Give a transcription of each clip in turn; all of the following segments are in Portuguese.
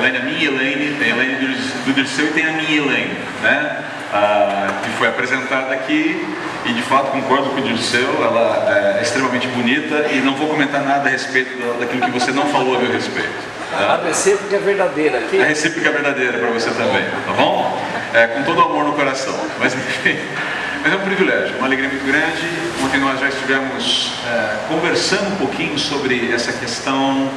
Elaine, a minha Elaine, tem a Elaine do Dirceu e tem a minha Elaine, né? Que foi apresentada aqui, e de fato concordo com o Dirceu, ela é extremamente bonita, e não vou comentar nada a respeito daquilo que você não falou a meu respeito. Tá? A recíproca é verdadeira aqui. A recíproca é verdadeira para você também, tá bom? Com todo o amor no coração. Mas enfim, mas é um privilégio, uma alegria muito grande. Ontem nós já estivemos conversando um pouquinho sobre essa questão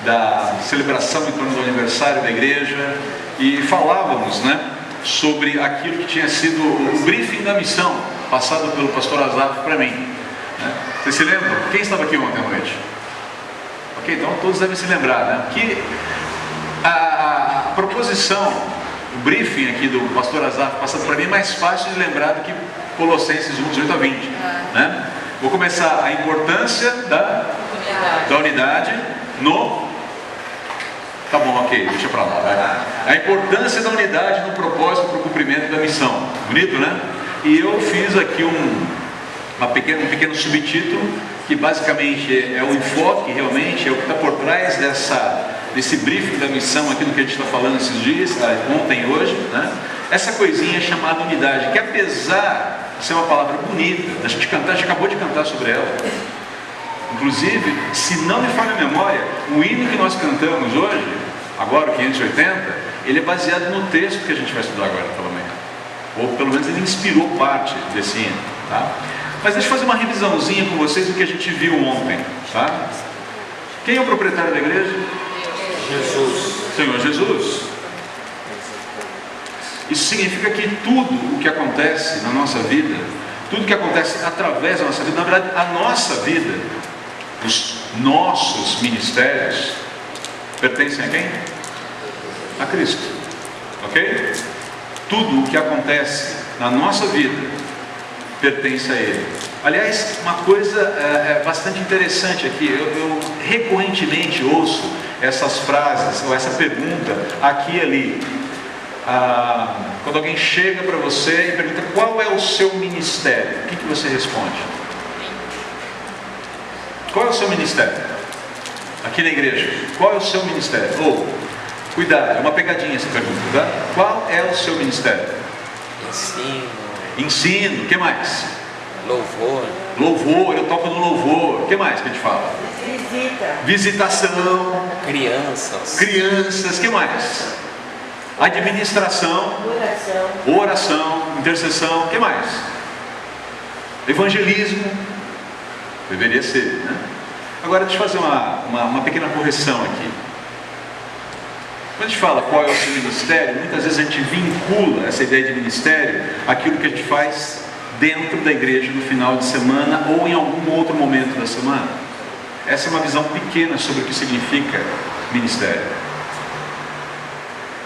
da celebração em torno do aniversário da igreja, e falávamos, né, sobre aquilo que tinha sido o briefing da missão passado pelo pastor Azaf para mim, né? Vocês se lembram? Quem estava aqui ontem à noite? Ok, então todos devem se lembrar, né? Que a proposição, o briefing aqui do pastor Azaf passado para mim é mais fácil de lembrar do que Colossenses 1, 18 a 20, né? Vou começar a importância da unidade no... Tá bom, ok, deixa pra lá, vai. A importância da unidade no propósito para o cumprimento da missão. Bonito, né? E eu fiz aqui um pequeno subtítulo, que basicamente é o enfoque, realmente, é o que está por trás desse briefing da missão, aquilo que a gente está falando esses dias, ontem e hoje, né? Essa coisinha chamada unidade, que apesar de ser uma palavra bonita, a gente acabou de cantar sobre ela. Inclusive, se não me falha a memória, o hino que nós cantamos hoje, agora o 580, ele é baseado no texto que a gente vai estudar agora pela manhã. Ou pelo menos ele inspirou parte desse hino, tá? Mas deixa eu fazer uma revisãozinha com vocês do que a gente viu ontem, tá? Quem é o proprietário da igreja? Jesus. Senhor Jesus. Isso significa que tudo o que acontece na nossa vida, tudo que acontece através da nossa vida, na verdade, a nossa vida, os nossos ministérios, pertencem a quem? A Cristo. Ok? Tudo o que acontece na nossa vida pertence a Ele. Aliás, uma coisa bastante interessante aqui, eu recorrentemente ouço essas frases, ou essa pergunta aqui e ali. Quando alguém chega para você e pergunta qual é o seu ministério, o que você responde? Qual é o seu ministério? Aqui na igreja, qual é o seu ministério? Ou, cuidado, é uma pegadinha essa pergunta, tá? Qual é o seu ministério? Ensino, o que mais? Louvor, eu toco no louvor, o que mais que a gente fala? Visitação. Crianças, o que mais? Administração. Oração, intercessão, o que mais? Evangelismo. Deveria ser, né? Agora deixa eu fazer uma pequena correção aqui. Quando a gente fala qual é o seu ministério, muitas vezes a gente vincula essa ideia de ministério àquilo que a gente faz dentro da igreja no final de semana ou em algum outro momento da semana. Essa é uma visão pequena sobre o que significa ministério.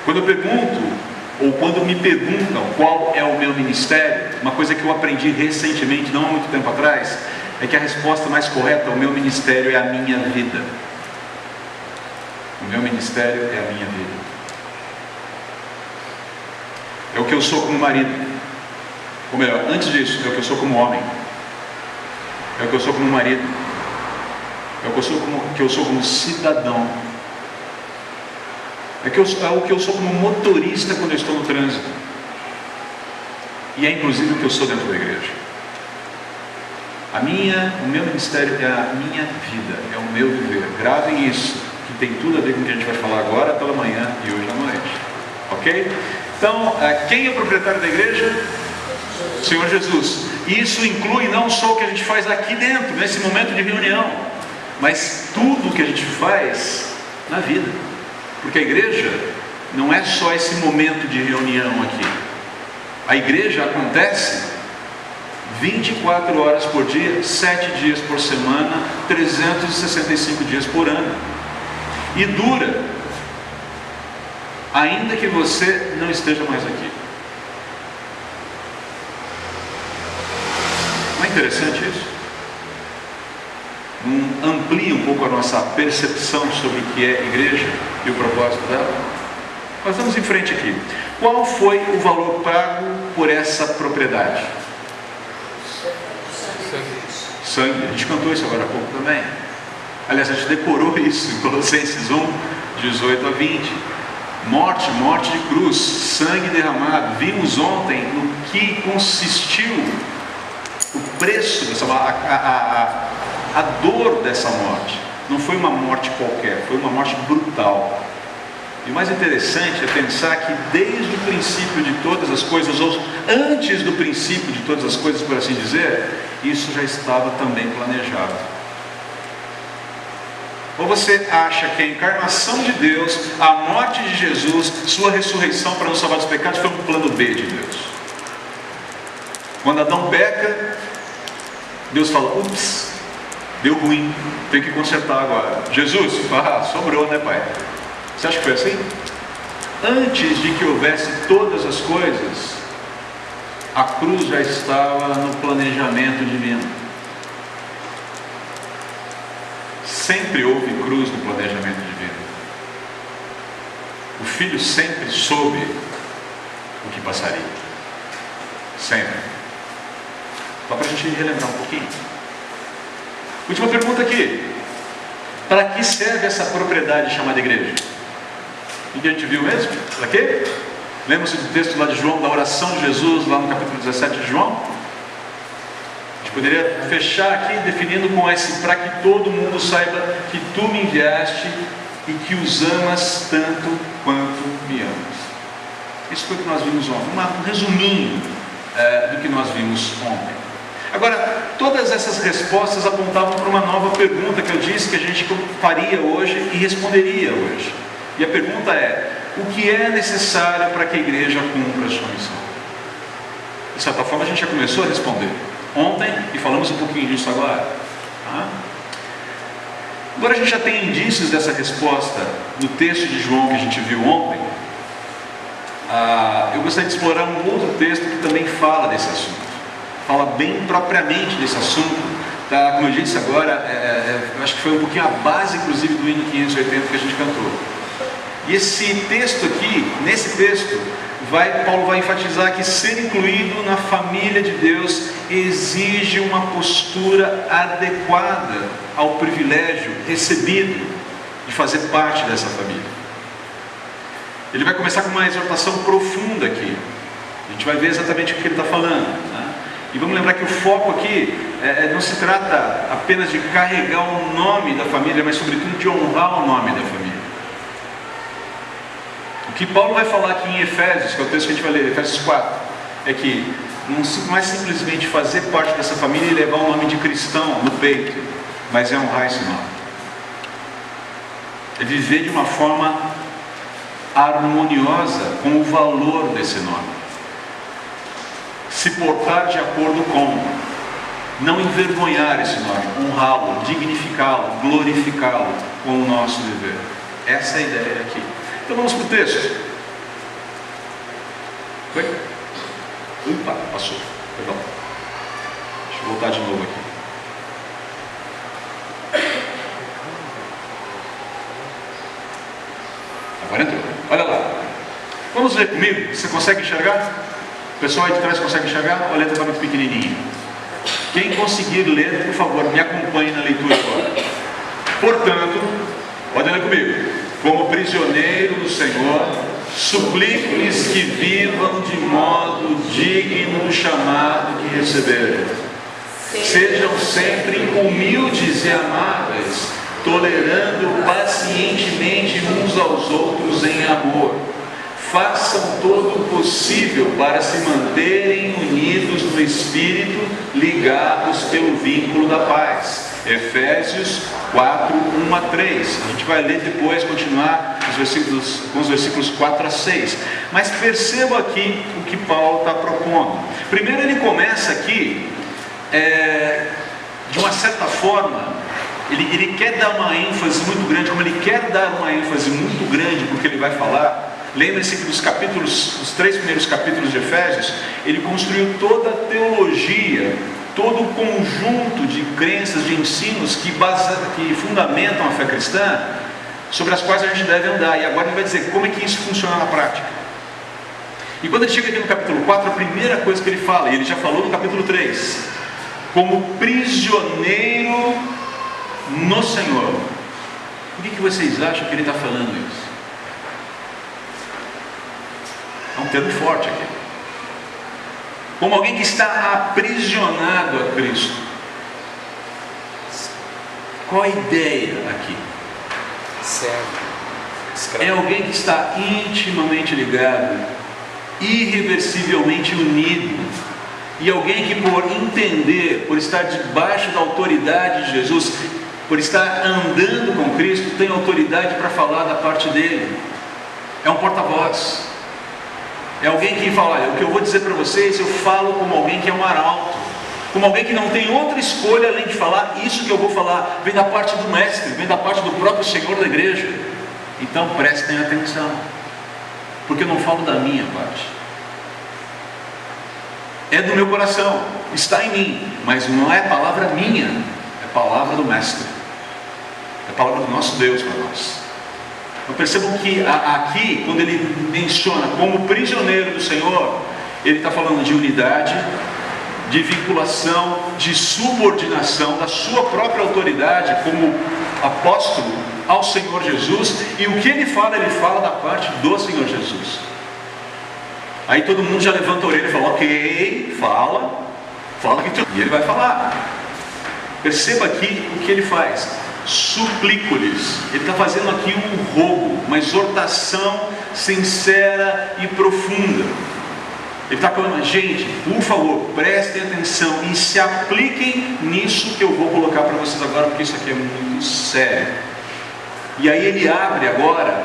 Quando eu pergunto, ou quando me perguntam qual é o meu ministério, uma coisa que eu aprendi recentemente, não há muito tempo atrás, é que a resposta mais correta, o meu ministério é a minha vida. O meu ministério é a minha vida. É o que eu sou como marido. Ou melhor, antes disso, é o que eu sou como homem. É o que eu sou como marido. É o que eu sou como cidadão. É o que eu sou como motorista quando eu estou no trânsito. E é inclusive o que eu sou dentro da igreja. O meu ministério é a minha vida, é o meu viver. Gravem isso, que tem tudo a ver com o que a gente vai falar agora pela manhã e hoje à noite. Ok? Então, quem é o proprietário da igreja? Senhor Jesus. E isso inclui não só o que a gente faz aqui dentro, nesse momento de reunião, mas tudo o que a gente faz na vida. Porque a igreja não é só esse momento de reunião aqui. A igreja acontece 24 horas por dia, 7 dias por semana, 365 dias por ano. E dura, ainda que você não esteja mais aqui. Não é interessante isso? Amplia um pouco a nossa percepção sobre o que é igreja e o propósito dela. Nós vamos em frente aqui. Qual foi o valor pago por essa propriedade? Sangue. A gente cantou isso agora há pouco também. Aliás, a gente decorou isso em Colossenses 1, 18 a 20. morte de cruz, sangue derramado. Vimos ontem no que consistiu o preço dessa a dor dessa morte. Não foi uma morte qualquer, foi uma morte brutal. E o mais interessante é pensar que desde o princípio de todas as coisas, ou antes do princípio de todas as coisas, por assim dizer, isso já estava também planejado. Ou você acha que a encarnação de Deus, a morte de Jesus, sua ressurreição para nos salvar dos pecados foi um plano B de Deus? Quando Adão peca, Deus fala, ups, deu ruim, tem que consertar agora. Jesus, sobrou, né, pai? Você acha que foi assim? Antes de que houvesse todas as coisas, a cruz já estava no planejamento divino. Sempre houve cruz no planejamento divino. O Filho sempre soube o que passaria. Sempre. Só para a gente relembrar um pouquinho. Última pergunta aqui. Para que serve essa propriedade chamada igreja? O que a gente viu mesmo? Para quê? Lembra-se do texto lá de João, da oração de Jesus, lá no capítulo 17 de João? A gente poderia fechar aqui definindo com esse: para que todo mundo saiba que tu me enviaste e que os amas tanto quanto me amas. Isso foi o que nós vimos ontem, um resuminho do que nós vimos ontem. Agora, todas essas respostas apontavam para uma nova pergunta que eu disse que a gente faria hoje e responderia hoje. E a pergunta é: o que é necessário para que a igreja cumpra a sua missão? De certa forma a gente já começou a responder ontem e falamos um pouquinho disso agora. Agora a gente já tem indícios dessa resposta no texto de João que a gente viu ontem. Eu gostaria de explorar um outro texto que também fala desse assunto, fala bem propriamente desse assunto, tá? Como eu disse agora, eu acho que foi um pouquinho a base inclusive do hino 580 que a gente cantou. E esse texto aqui, nesse texto, Paulo vai enfatizar que ser incluído na família de Deus exige uma postura adequada ao privilégio recebido de fazer parte dessa família. Ele vai começar com uma exortação profunda aqui. A gente vai ver exatamente o que ele está falando, né? E vamos lembrar que o foco aqui não se trata apenas de carregar o nome da família, mas sobretudo de honrar o nome da família. O que Paulo vai falar aqui em Efésios, que é o texto que a gente vai ler, Efésios 4, é que não é simplesmente fazer parte dessa família e levar o nome de cristão no peito, mas é honrar esse nome. É viver de uma forma harmoniosa com o valor desse nome. Se portar de acordo com, não envergonhar esse nome, honrá-lo, dignificá-lo, glorificá-lo com o nosso viver. Essa é a ideia aqui. Então vamos para o texto. Foi? Opa, passou. Perdão. Deixa eu voltar de novo aqui. Agora entrou. Olha lá. Vamos ler comigo. Você consegue enxergar? O pessoal aí de trás consegue enxergar? Ou a letra está muito pequenininha? Quem conseguir ler, por favor, me acompanhe na leitura agora. Portanto, pode ler comigo. Como prisioneiro do Senhor, suplico-lhes que vivam de modo digno do chamado que receberam. Sejam sempre humildes e amáveis, tolerando pacientemente uns aos outros em amor. Façam todo o possível para se manterem unidos no Espírito, ligados pelo vínculo da paz. Efésios 4, 1 a 3. A gente vai ler depois, continuar com os versículos 4 a 6. Mas perceba aqui o que Paulo está propondo. Primeiro ele começa aqui, de uma certa forma, ele quer dar uma ênfase muito grande. Como ele quer dar uma ênfase muito grande porque ele vai falar, lembre-se que os 3 primeiros capítulos de Efésios, ele construiu toda a teologia, todo o conjunto de crenças, de ensinos que fundamentam a fé cristã, sobre as quais a gente deve andar. E agora ele vai dizer como é que isso funciona na prática. E quando ele chega aqui no capítulo 4, a primeira coisa que ele fala, e ele já falou no capítulo 3, como prisioneiro no Senhor. Por que vocês acham que ele está falando isso? termo forte aqui. Como alguém que está aprisionado a Cristo. Qual a ideia aqui? É alguém que está intimamente ligado, irreversivelmente unido, e alguém que, por entender, por estar debaixo da autoridade de Jesus, por estar andando com Cristo, tem autoridade para falar da parte dele. É um porta-voz. É alguém que fala: olha, o que eu vou dizer para vocês, eu falo como alguém que é um arauto, como alguém que não tem outra escolha além de falar isso que eu vou falar. Vem da parte do mestre, vem da parte do próprio Senhor da igreja. Então prestem atenção, porque eu não falo da minha parte. É do meu coração, está em mim, mas não é palavra minha, é palavra do mestre, é palavra do nosso Deus para nós. Eu percebo que aqui, quando ele menciona como prisioneiro do Senhor, ele está falando de unidade, de vinculação, de subordinação da sua própria autoridade como apóstolo ao Senhor Jesus. E o que ele fala da parte do Senhor Jesus. Aí todo mundo já levanta a orelha e fala: ok, fala que tu... E ele vai falar. Perceba aqui o que ele faz: suplico-lhes. Ele está fazendo aqui um rogo, uma exortação sincera e profunda. Ele está falando: gente, por favor, prestem atenção e se apliquem nisso que eu vou colocar para vocês agora, porque isso aqui é muito sério. E aí ele abre agora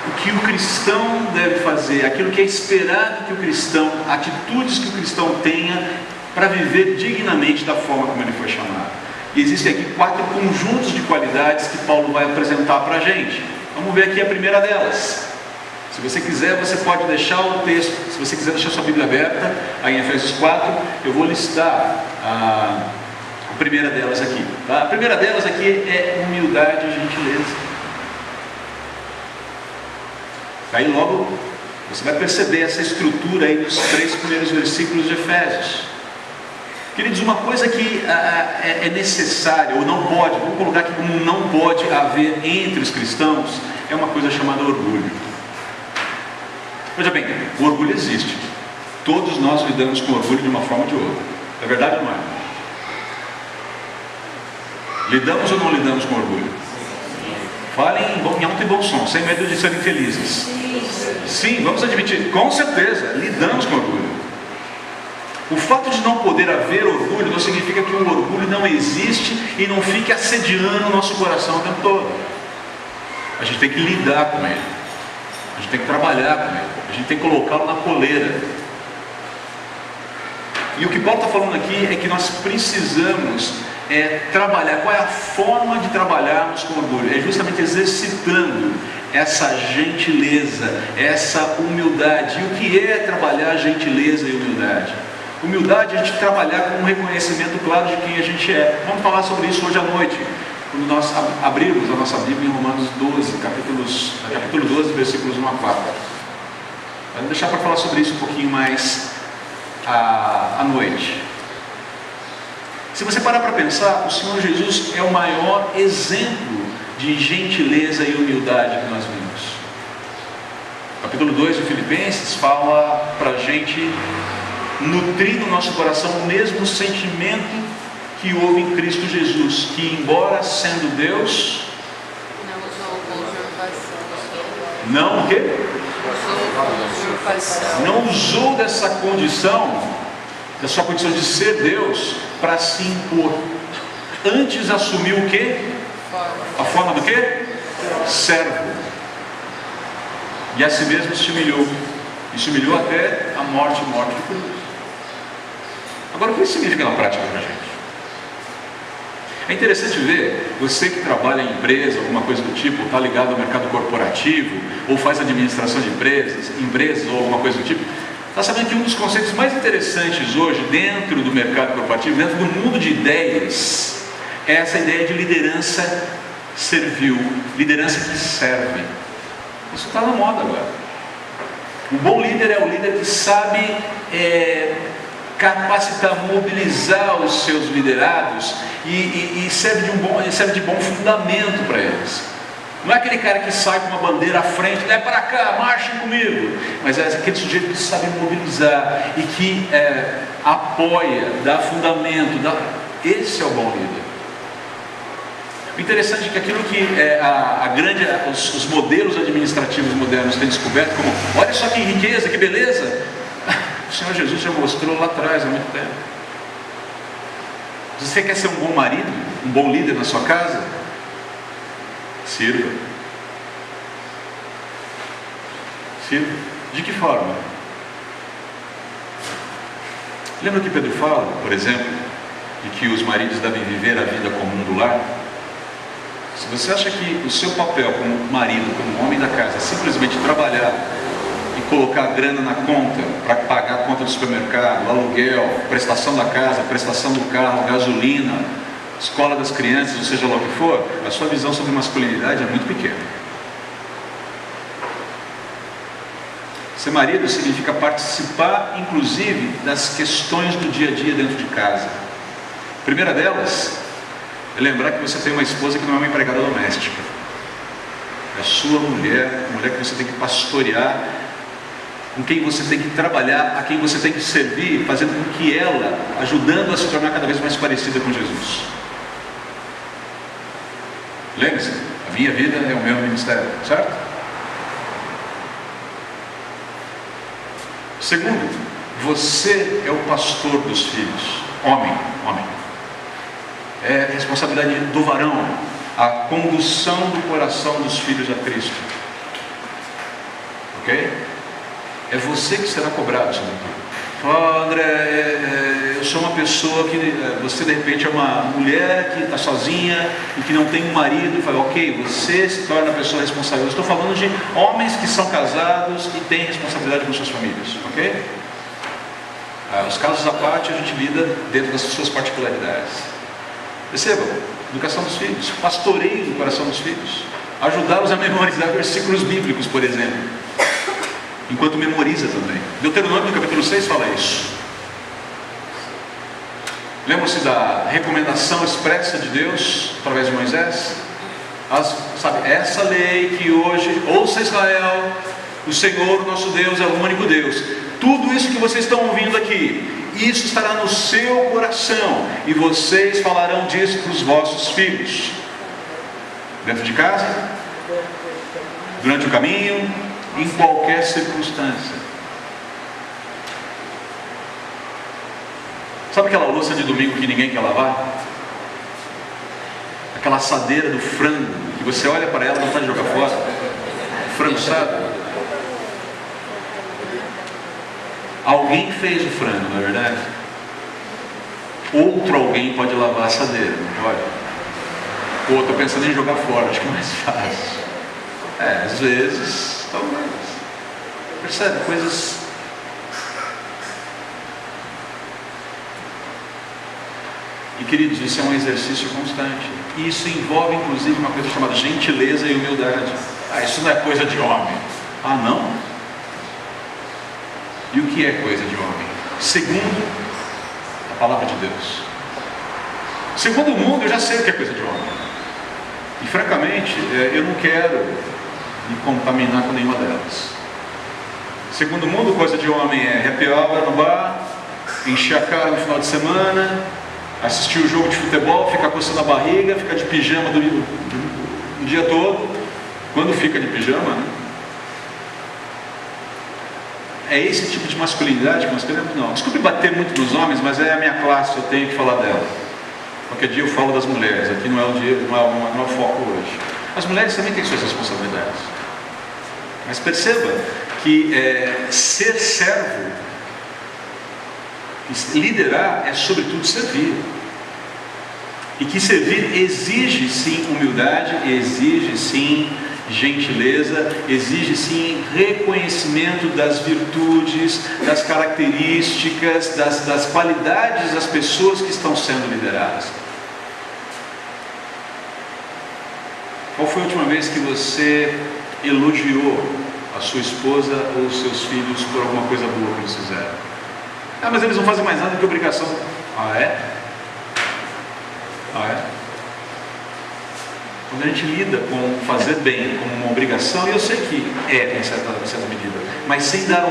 o que o cristão deve fazer, aquilo que é esperado que o cristão, atitudes que o cristão tenha para viver dignamente da forma como ele foi chamado. E existem aqui 4 conjuntos de qualidades que Paulo vai apresentar para a gente. Vamos ver aqui a primeira delas. Se você quiser, você pode deixar o texto, se você quiser deixar sua Bíblia aberta, aí em Efésios 4, eu vou listar a primeira delas aqui. Tá? A primeira delas aqui é humildade e gentileza. Aí logo você vai perceber essa estrutura aí dos 3 primeiros versículos de Efésios. Queridos, uma coisa que é necessária, ou não pode, vamos colocar aqui como não pode haver entre os cristãos, é uma coisa chamada orgulho. Veja bem, o orgulho existe. Todos nós lidamos com orgulho de uma forma ou de outra. É verdade ou não é? Lidamos ou não lidamos com orgulho? Falem em alto e bom som, sem medo de serem felizes. Sim, vamos admitir, com certeza, lidamos com orgulho. O fato de não poder haver orgulho não significa que o orgulho não existe e não fique assediando o nosso coração o tempo todo. A gente tem que lidar com ele, a gente tem que trabalhar com ele, a gente tem que colocá-lo na coleira. E o que Paulo está falando aqui é que nós precisamos trabalhar. Qual é a forma de trabalharmos com orgulho? É justamente exercitando essa gentileza, essa humildade. E o que é trabalhar gentileza e humildade? Humildade é a gente trabalhar com um reconhecimento claro de quem a gente é. Vamos falar sobre isso hoje à noite, quando nós abrirmos a nossa Bíblia em Romanos 12, capítulo 12, versículos 1 a 4. Vamos deixar para falar sobre isso um pouquinho mais à noite. Se você parar para pensar, o Senhor Jesus é o maior exemplo de gentileza e humildade que nós vimos. Capítulo 2 de Filipenses fala para a gente nutrir no nosso coração o mesmo sentimento que houve em Cristo Jesus, que embora sendo Deus, não o quê? Não usou dessa condição, da sua condição de ser Deus, para se impor. Antes assumiu o quê? A forma do quê? Servo. E a si mesmo se humilhou. E se humilhou até a morte de cruz. Agora, o que isso significa na prática para a gente? É interessante ver, você que trabalha em empresa, alguma coisa do tipo, está ligado ao mercado corporativo, ou faz administração de empresas ou alguma coisa do tipo, está sabendo que um dos conceitos mais interessantes hoje, dentro do mercado corporativo, dentro do mundo de ideias, é essa ideia de liderança servil, liderança que serve. Isso está na moda agora. O bom líder é o líder que sabe capacitar, mobilizar os seus liderados e serve de bom fundamento para eles. Não é aquele cara que sai com uma bandeira à frente, é para cá, marchem comigo. Mas é aquele sujeito que sabe mobilizar e que apoia, dá fundamento. Esse é o bom líder. O interessante é que aquilo que os modelos administrativos modernos têm descoberto, como, olha só que riqueza, que beleza, o Senhor Jesus já mostrou lá atrás, há muito tempo. Você quer ser um bom marido, um bom líder na sua casa? Sirva. Sirva. De que forma? Lembra que Pedro fala, por exemplo, de que os maridos devem viver a vida comum do lar? Se você acha que o seu papel como marido, como homem da casa, é simplesmente trabalhar e colocar grana na conta para pagar a conta do supermercado, aluguel, prestação da casa, prestação do carro, gasolina, escola das crianças, ou seja lá o que for, a sua visão sobre masculinidade é muito pequena. Ser marido significa participar, inclusive, das questões do dia a dia dentro de casa. A primeira delas é lembrar que você tem uma esposa que não é uma empregada doméstica. É a sua mulher, a mulher que você tem que pastorear, com quem você tem que trabalhar, a quem você tem que servir, fazendo com que ela, ajudando a se tornar cada vez mais parecida com Jesus. Lembre-se, a minha vida é o meu ministério, certo? Segundo, você é o pastor dos filhos. Homem. É responsabilidade do varão a condução do coração dos filhos a Cristo. Ok? É você que será cobrado sobre aquilo. Fala, André, eu sou uma pessoa que você de repente é uma mulher que está sozinha e que não tem um marido. Fala, ok, você se torna a pessoa responsável. Eu estou falando de homens que são casados e têm responsabilidade com suas famílias, ok? Os casos à parte a gente lida dentro das suas particularidades. Percebam, educação dos filhos, pastoreio do coração dos filhos, ajudá-los a memorizar versículos bíblicos, por exemplo, enquanto memoriza também. Deuteronômio, no capítulo 6, fala isso. Lembram-se da recomendação expressa de Deus através de Moisés? Essa lei que hoje, ouça Israel, o Senhor nosso Deus é o único Deus. Tudo isso que vocês estão ouvindo aqui, isso estará no seu coração, e vocês falarão disso para os vossos filhos, dentro de casa, durante o caminho, em qualquer circunstância. Sabe aquela louça de domingo que ninguém quer lavar? Aquela assadeira do frango, que você olha para ela e não pode jogar fora. O frango assado. Alguém fez o frango, não é verdade? Outro alguém pode lavar a assadeira, não pode? Ou estou pensando em jogar fora, acho que é mais fácil. Às vezes, talvez. Percebe? Coisas. E queridos, isso é um exercício constante. E isso envolve inclusive uma coisa chamada gentileza e humildade. Isso não é coisa de homem. Não? E o que é coisa de homem? Segundo a palavra de Deus. Segundo o mundo, eu já sei o que é coisa de homem. E francamente, eu não quero me contaminar com nenhuma delas. Segundo o mundo, coisa de homem é happy hour no bar, encher a cara no final de semana, assistir o jogo de futebol, ficar coçando a barriga, ficar de pijama o dia todo. Quando fica de pijama, né? É esse tipo de masculinidade que nós queremos? Não. Desculpe bater muito nos homens, mas é a minha classe, eu tenho que falar dela. Qualquer dia eu falo das mulheres, aqui não é o dia, não é o foco hoje. As mulheres também têm suas responsabilidades. Mas perceba que ser servo, liderar é sobretudo servir. E que servir exige sim humildade, exige sim gentileza, exige sim reconhecimento das virtudes, das características, das qualidades das pessoas que estão sendo lideradas. Qual foi a última vez que você elogiou a sua esposa ou os seus filhos por alguma coisa boa que eles fizeram? Mas eles não fazem mais nada do que obrigação. É? Quando a gente lida com fazer bem como uma obrigação, e eu sei que em certa medida, mas sem dar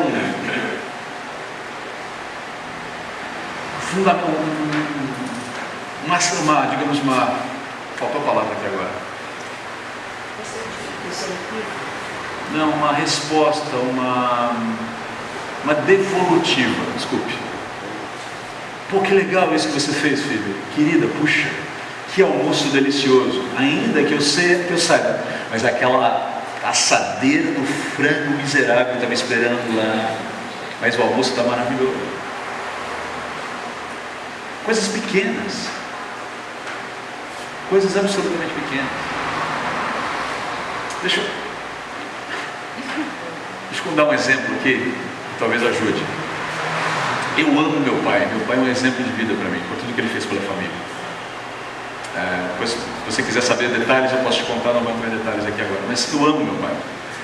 faltou a palavra aqui agora. Não, uma resposta, uma devolutiva, desculpe. Pô, que legal isso que você fez, filho. Querida, puxa, que almoço delicioso. Ainda que eu saiba, mas aquela assadeira do frango miserável que eu estava esperando lá. Mas o almoço está maravilhoso. Coisas pequenas. Coisas absolutamente pequenas. Deixa eu dar um exemplo aqui, que talvez ajude. Eu amo meu pai. Meu pai é um exemplo de vida para mim, por tudo que ele fez pela família. Depois, se você quiser saber detalhes, eu posso te contar, não vou entrar em detalhes aqui agora. Mas eu amo meu pai.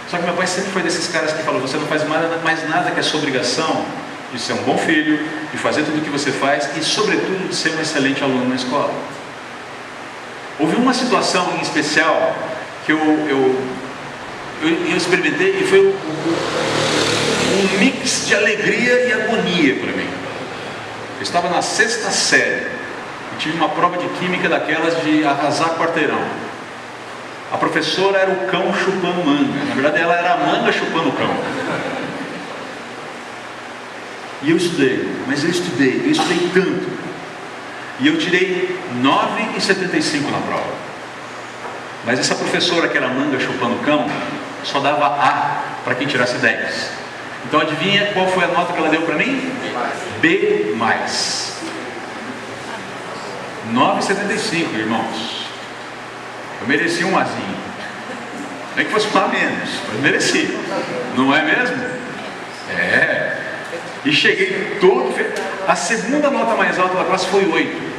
Só que meu pai sempre foi desses caras que falou: você não faz mais nada que a sua obrigação de ser um bom filho, de fazer tudo o que você faz e, sobretudo, de ser um excelente aluno na escola. Houve uma situação em especial que eu experimentei e foi um mix de alegria e agonia para mim. Eu estava na 6ª série e tive uma prova de química daquelas de arrasar quarteirão. A professora era o cão chupando manga. Na verdade, ela era a manga chupando o cão. E eu estudei, mas eu estudei tanto. E eu tirei 9,75 na prova. Mas essa professora que era manga chupando o cão só dava A para quem tirasse 10. Então adivinha qual foi a nota que ela deu para mim? B+. 9,75, irmãos. Eu mereci um Azinho. Nem que fosse um A menos, mas mereci. Não é mesmo? É. E cheguei todo... A segunda nota mais alta da classe foi 8.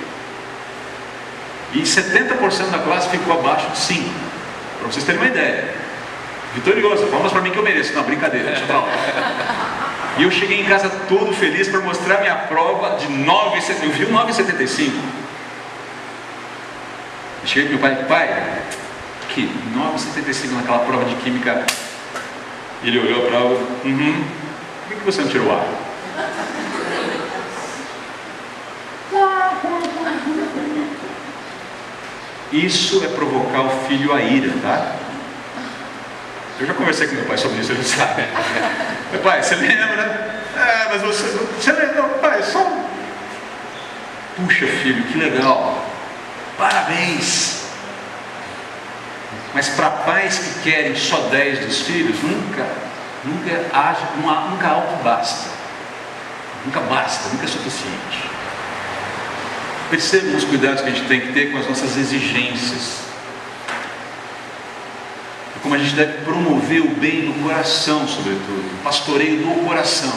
E 70% da classe ficou abaixo de 5. Para vocês terem uma ideia. Vitorioso, palmas para mim que eu mereço. Não, brincadeira, deixa eu falar. E eu cheguei em casa todo feliz para mostrar minha prova de 9,75. Eu vi o 9,75. Eu cheguei para meu pai, que 9,75 naquela prova de química. Ele olhou a prova, por que você não tirou A? Isso é provocar o filho a ira, tá? Eu já conversei com meu pai sobre isso, ele sabe. Meu pai, você lembra? Mas você lembra? Não, pai, só... Puxa, filho, que legal. Parabéns. Mas para pais que querem só 10 dos filhos, nunca algo basta. Nunca basta, nunca é suficiente. Percebam os cuidados que a gente tem que ter com as nossas exigências. E como a gente deve promover o bem do coração, sobretudo. O pastoreio do coração.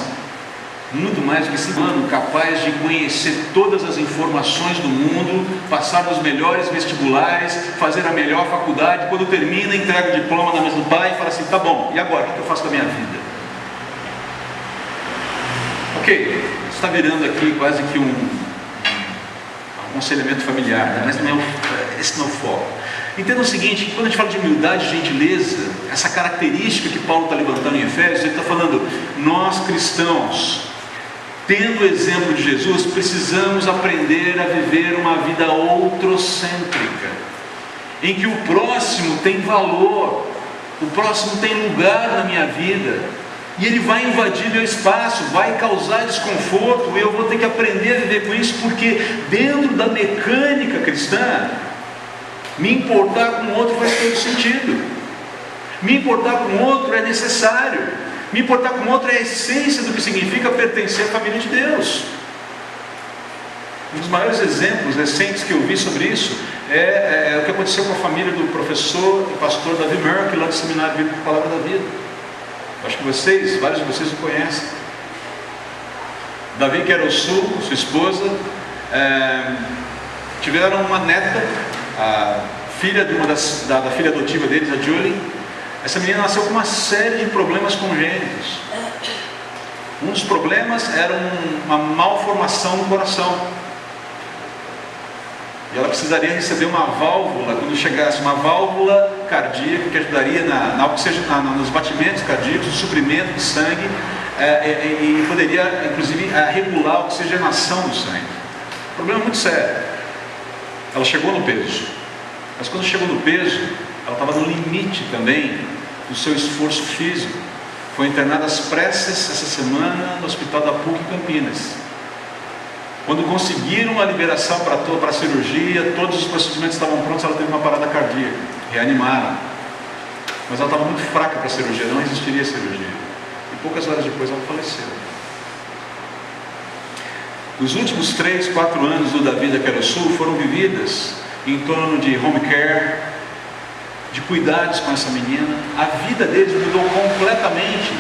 Muito mais do que esse humano capaz de conhecer todas as informações do mundo, passar nos melhores vestibulares, fazer a melhor faculdade, quando termina, entrega o diploma na mesa do pai e fala assim: tá bom, e agora? O que eu faço da minha vida? Ok, está virando aqui quase que um aconselhamento familiar, né? Mas esse não é o foco. Entenda o seguinte: quando a gente fala de humildade e gentileza, essa característica que Paulo está levantando em Efésios, ele está falando: nós cristãos, tendo o exemplo de Jesus, precisamos aprender a viver uma vida outrocêntrica, em que o próximo tem valor, o próximo tem lugar na minha vida, e ele vai invadir meu espaço, vai causar desconforto, e eu vou ter que aprender a viver com isso, porque dentro da mecânica cristã, me importar com o outro faz todo sentido. Me importar com o outro é necessário. Me importar com o outro é a essência do que significa pertencer à família de Deus. Um dos maiores exemplos recentes que eu vi sobre isso é o que aconteceu com a família do professor e pastor Davi Merck, lá do Seminário Bíblico Palavra da Vida. Acho que vários de vocês o conhecem. Davi, que era o Sul, sua esposa, tiveram uma neta, a filha da filha adotiva deles, a Julie. Essa menina nasceu com uma série de problemas congênitos. Um dos problemas era uma malformação no coração. E ela precisaria receber uma válvula, quando chegasse uma válvula cardíaca que ajudaria nos batimentos cardíacos, no suprimento de sangue, e poderia, inclusive, regular a oxigenação do sangue. Problema muito sério. Ela chegou no peso, mas quando chegou no peso, ela estava no limite também do seu esforço físico. Foi internada às pressas essa semana no hospital da PUC Campinas. Quando conseguiram a liberação para a cirurgia, todos os procedimentos estavam prontos, ela teve uma parada cardíaca, reanimaram. Mas ela estava muito fraca para a cirurgia, não existiria cirurgia. E poucas horas depois ela faleceu. Os últimos 3, 4 anos do Davi da Quero-Sul foram vividas em torno de home care, de cuidados com essa menina. A vida deles mudou completamente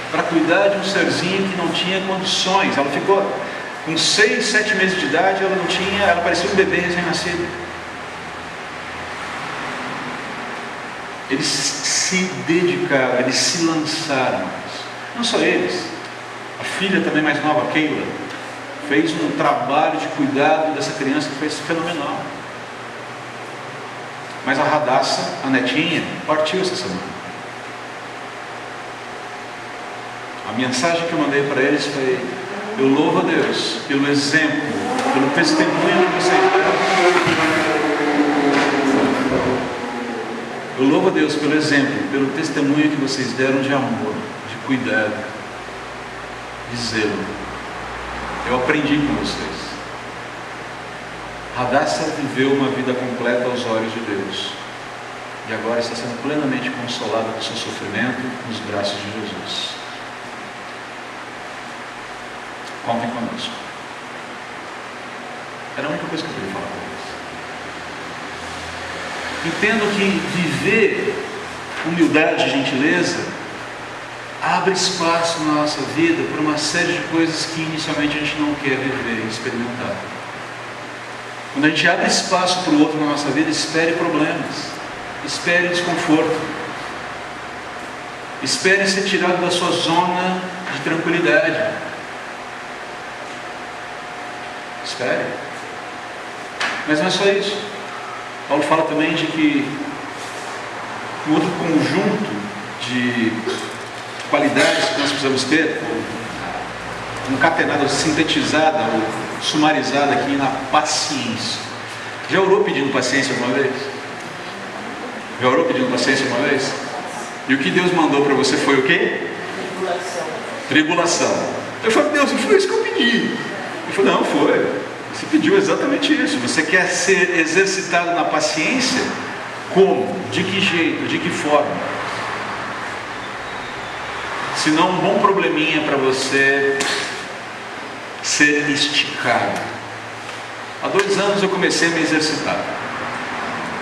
para cuidar de um serzinho que não tinha condições. Ela ficou com 6, 7 meses de idade, ela parecia um bebê recém-nascido. Eles se dedicaram, eles se lançaram. Não só eles, a filha também mais nova, Keila, fez um trabalho de cuidado dessa criança que foi fenomenal. Mas a Radassa, a netinha, partiu essa semana. A mensagem que eu mandei para eles foi: eu louvo a Deus pelo exemplo, pelo testemunho que vocês deram. Eu louvo a Deus pelo exemplo, pelo testemunho que vocês deram de amor, de cuidado, de zelo. Eu aprendi com vocês. Radassa viveu uma vida completa aos olhos de Deus. E agora está sendo plenamente consolada do seu sofrimento nos braços de Jesus. Contem conosco. Era a única coisa que eu queria falar com vocês. Entendo que viver humildade e gentileza abre espaço na nossa vida para uma série de coisas que inicialmente a gente não quer viver e experimentar. Quando a gente abre espaço para o outro na nossa vida, espere problemas, espere desconforto, espere ser tirado da sua zona de tranquilidade. Espere. Mas não é só isso. Paulo fala também de que um outro conjunto de qualidades que nós precisamos ter, concatenada, sintetizada ou sumarizada aqui na paciência. Já orou pedindo paciência alguma vez? Já orou pedindo paciência uma vez? E o que Deus mandou para você foi o quê? Tribulação. Eu falei: Deus, não foi isso que eu pedi. Ele falou: não, foi. Você pediu exatamente isso. Você quer ser exercitado na paciência? Como? De que jeito? De que forma? Se não um bom probleminha para você ser esticado. Há 2 anos eu comecei a me exercitar.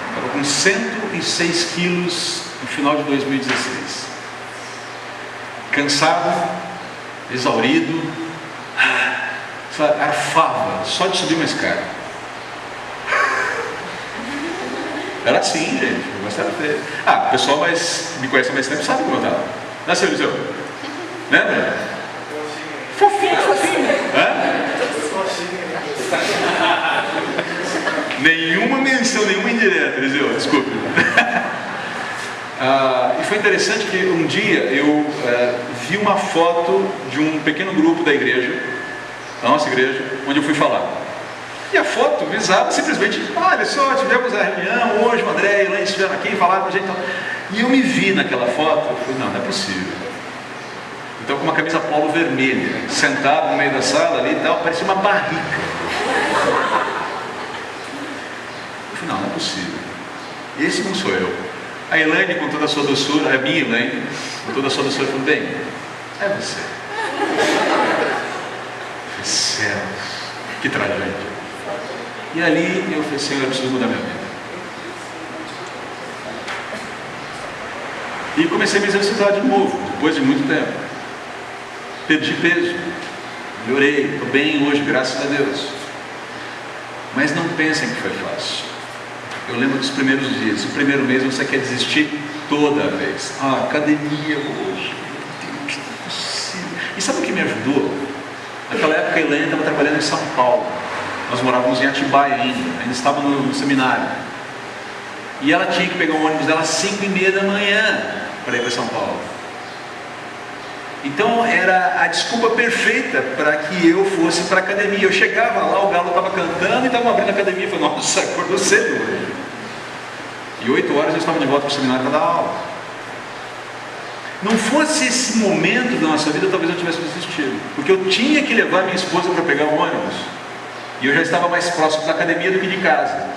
Estava com 106 quilos no final de 2016. Cansado, exaurido, sabe, arfava só de subir uma escada. Era assim, gente. Eu gostava de ter. O pessoal me conhece há mais tempo sabe como eu estava. Não é, seu Eliseu? Lembra? Fofinho, fofinho. Nenhuma menção, nenhuma indireta, Eliseu, desculpe. E foi interessante que um dia eu vi uma foto de um pequeno grupo da igreja, da nossa igreja, onde eu fui falar. E a foto visava simplesmente: olha só, tivemos a reunião hoje, o André e a Elaine estiveram aqui, falaram com a gente. E eu me vi naquela foto, eu falei: não é possível. Então, com uma camisa polo vermelha, sentado no meio da sala ali e tal, parecia uma barrica. Eu falei: não é possível. Esse não sou eu. A Elaine, com toda a sua doçura, a minha Elaine, com toda a sua doçura, falou: bem, é você. Céus, que tragédia. E ali eu falei: Senhor, eu preciso mudar minha vida. E comecei a me exercitar de novo, depois de muito tempo. Perdi peso, melhorei, estou bem hoje, graças a Deus. Mas não pensem que foi fácil. Eu lembro dos primeiros dias. O primeiro mês você quer desistir toda vez. Academia hoje, meu Deus, não é possível. E sabe o que me ajudou? Naquela época a Elaine estava trabalhando em São Paulo. Nós morávamos em Atibaia ainda estava no seminário. E ela tinha que pegar o ônibus dela às 5h30 da manhã para ir para São Paulo. Então era a desculpa perfeita para que eu fosse para a academia. Eu chegava lá, o galo estava cantando e estava abrindo a academia. Eu falei, nossa, acordou cedo hoje. E 8 horas eu estava de volta para o seminário para dar aula. Não fosse esse momento da nossa vida, talvez eu tivesse desistido. Porque eu tinha que levar minha esposa para pegar o ônibus. E eu já estava mais próximo da academia do que de casa.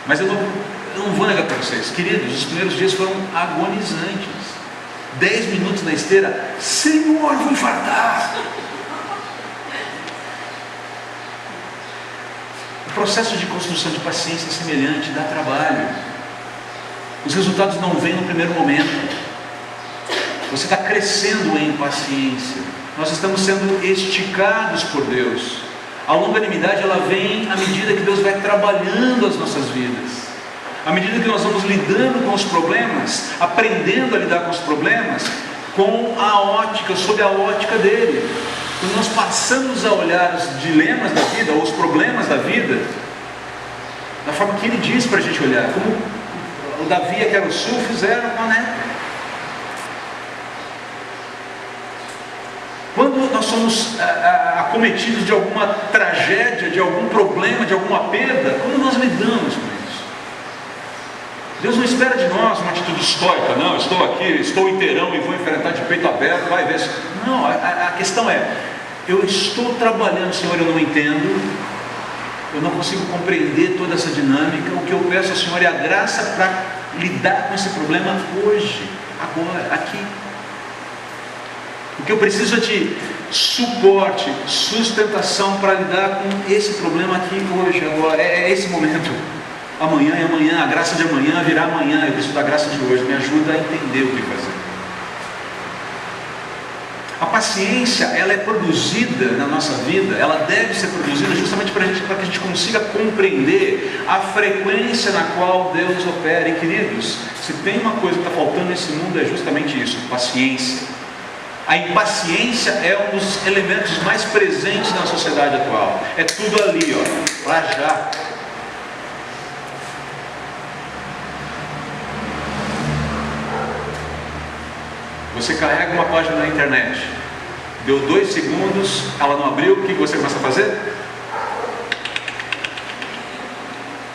Mas eu não vou negar para vocês, queridos, os primeiros dias foram agonizantes. 10 minutos na esteira, Senhor, eu vou infartar. O processo de construção de paciência é semelhante, dá trabalho. Os resultados não vêm no primeiro momento. Você está crescendo em paciência. Nós estamos sendo esticados por Deus. A longanimidade ela vem à medida que Deus vai trabalhando as nossas vidas. À medida que nós vamos lidando com os problemas, aprendendo a lidar com os problemas, sob a ótica dele. Quando nós passamos a olhar os dilemas da vida, ou os problemas da vida, da forma que ele diz para a gente olhar, como o Davi e aquela Sul fizeram com a neta. Quando nós somos acometidos de alguma tragédia, de algum problema, de alguma perda, como nós lidamos com isso? Deus não espera de nós uma atitude estoica. Não, estou aqui, estou inteirão e vou enfrentar de peito aberto, vai ver. Não, a questão é, eu estou trabalhando, Senhor, eu não entendo, eu não consigo compreender toda essa dinâmica. O que eu peço ao Senhor é a graça para lidar com esse problema hoje, agora, aqui. O que eu preciso é de suporte, sustentação para lidar com esse problema aqui hoje, agora. É esse momento. Amanhã é amanhã, a graça de amanhã virá amanhã. Eu preciso da graça de hoje, me ajuda a entender o que fazer. A paciência, ela é produzida na nossa vida, ela deve ser produzida justamente para que a gente consiga compreender a frequência na qual Deus opera. E queridos, se tem uma coisa que está faltando nesse mundo é justamente isso, paciência. A impaciência é um dos elementos mais presentes na sociedade atual. É tudo ali, ó, para já. Você carrega uma página na internet, deu 2 segundos, ela não abriu, o que você começa a fazer?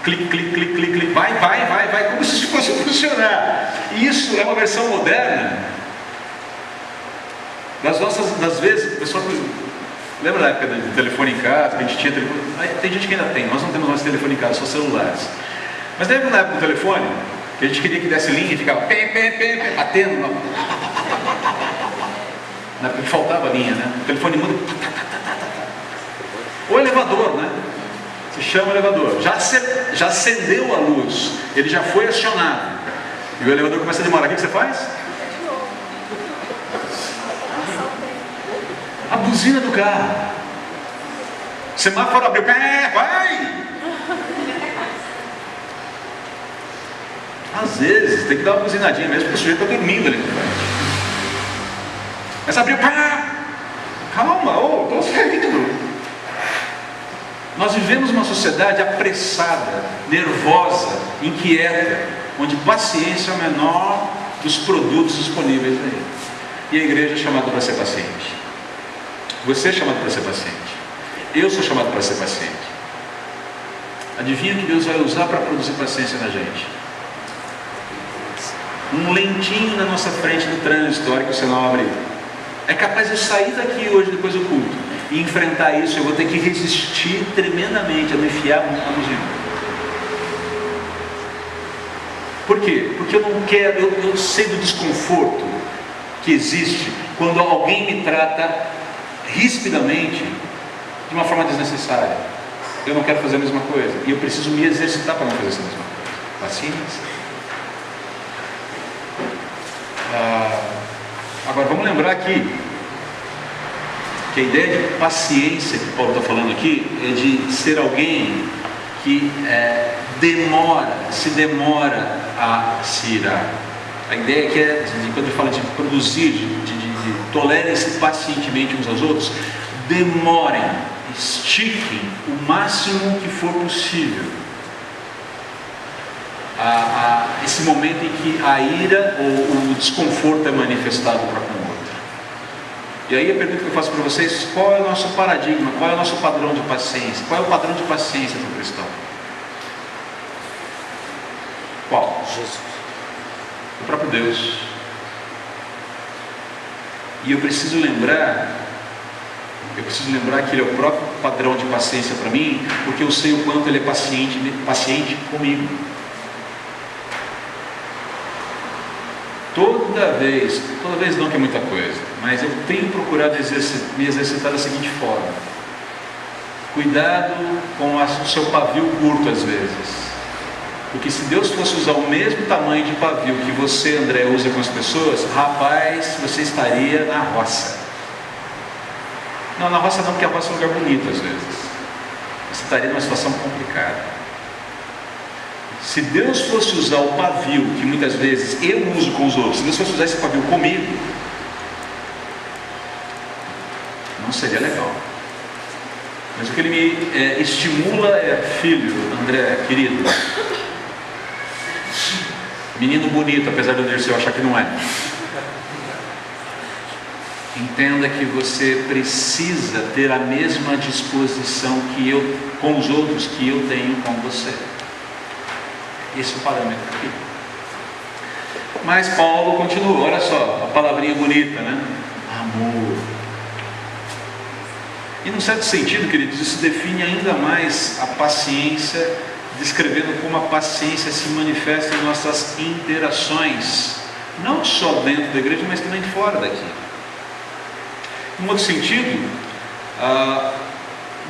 Clique, clique, clique, clique, clique, vai, como se isso fosse funcionar. E isso é uma versão moderna das vezes, pessoal, lembra da época do telefone em casa, que a gente tinha telefone? Tem gente que ainda tem, nós não temos mais telefone em casa, só celulares. Mas lembra na época do telefone, que a gente queria que desse linha e ficava batendo, na época que faltava linha, né? O telefone muda. O elevador, né? Se chama elevador, já acendeu a luz, ele já foi acionado, e o elevador começa a demorar, o que você faz? A buzina do carro, semáforo abriu, vai! Às vezes tem que dar uma buzinadinha mesmo, porque o sujeito está dormindo ali. Mas abriu, calma, estou saindo. Nós vivemos uma sociedade apressada, nervosa, inquieta, onde paciência é o menor dos produtos disponíveis aí. E a igreja é chamada para ser paciente. Você é chamado para ser paciente. Eu sou chamado para ser paciente. Adivinha que Deus vai usar para produzir paciência na gente? Um lentinho na nossa frente no trânsito, a hora que o sinal abrir. É capaz de eu sair daqui hoje, depois do culto, e enfrentar isso. Eu vou ter que resistir tremendamente a não enfiar a buzina. Por quê? Porque eu não quero, eu sei do desconforto que existe quando alguém me trata rispidamente, de uma forma desnecessária. Eu não quero fazer a mesma coisa, e eu preciso me exercitar para não fazer essa mesma coisa. Paciência. Agora vamos lembrar aqui que a ideia de paciência que Paulo está falando aqui é de ser alguém que se demora a se irar. A ideia que é, quando ele fala de produzir, tolerem-se pacientemente uns aos outros, demorem estiquem o máximo que for possível esse momento em que a ira ou o desconforto é manifestado para com o outro. E aí a pergunta que eu faço para vocês: qual é o nosso paradigma, qual é o nosso padrão de paciência? Qual é o padrão de paciência do cristão? Qual? Jesus. O próprio Deus. E eu preciso lembrar que Ele é o próprio padrão de paciência para mim, porque eu sei o quanto Ele é paciente comigo. Toda vez não, que é muita coisa, mas eu tenho procurado me exercitar da seguinte forma: cuidado com o seu pavio curto às vezes, porque se Deus fosse usar o mesmo tamanho de pavio que você, André, usa com as pessoas, rapaz, você estaria na roça. Não, na roça não, porque a roça é um lugar bonito às vezes. Você estaria numa situação complicada. Se Deus fosse usar o pavio que muitas vezes eu uso com os outros, se Deus fosse usar esse pavio comigo, não seria legal. Mas o que Ele me estimula é: filho, André, querido, menino bonito, apesar de eu achar que não é, entenda que você precisa ter a mesma disposição com os outros que eu tenho com você. Esse é o parâmetro aqui. Mas Paulo continua, olha só, a palavrinha bonita, né? Amor. E num certo sentido, queridos, isso define ainda mais a paciência, descrevendo como a paciência se manifesta em nossas interações, não só dentro da igreja, mas também fora daqui. Em outro sentido,